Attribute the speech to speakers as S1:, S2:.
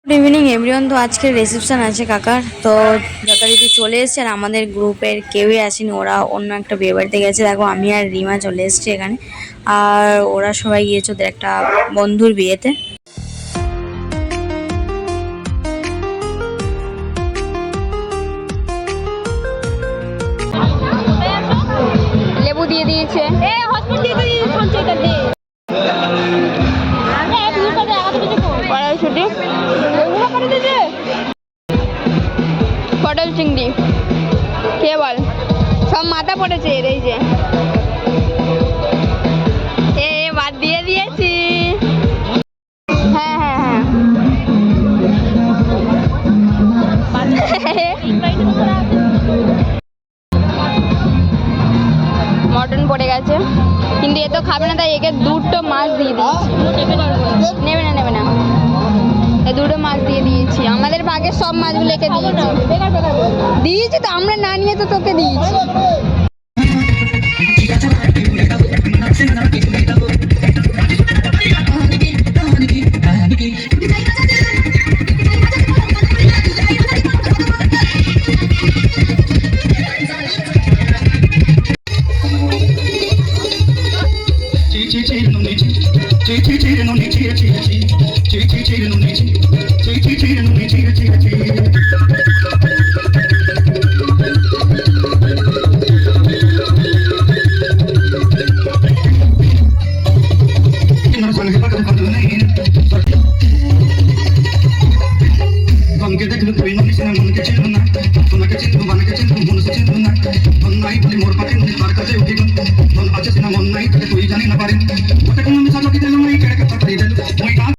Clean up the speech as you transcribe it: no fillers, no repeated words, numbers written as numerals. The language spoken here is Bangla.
S1: Good evening everyone. তো আজকে রিসেপশন আছে কাকার, তো যথারীতি চলে এসছে। আর আমাদের গ্রুপের কেউই আসেনি, ওরা অন্য একটা বিয়ে বাড়িতে গেছে। দেখো আমি আর রিমা চলে এসছি এখানে, আর ওরা সবাই গিয়েছে ওদের একটা বন্ধুর বিয়েতে।
S2: লেবু দিয়ে দিয়েছে, কড়াইশুঁটি, পটল চিংড়ি, কে বল সব মাথা পড়েছে এর। এই যে বাদ দিয়ে দিয়েছি। হ্যাঁ হ্যাঁ হ্যাঁ, মটন পড়ে গেছে, কিন্তু এ তো খাবে না, তাই একে দুটো মাছ দিয়ে দিয়েছি। নেবে না নেবে না, দুটো মাছ দিয়ে দিয়েছি। আমাদের ভাগে সব মাছগুলো একে দিয়েছি তো, আমরা না নিয়ে তো তোকে দিয়েছি।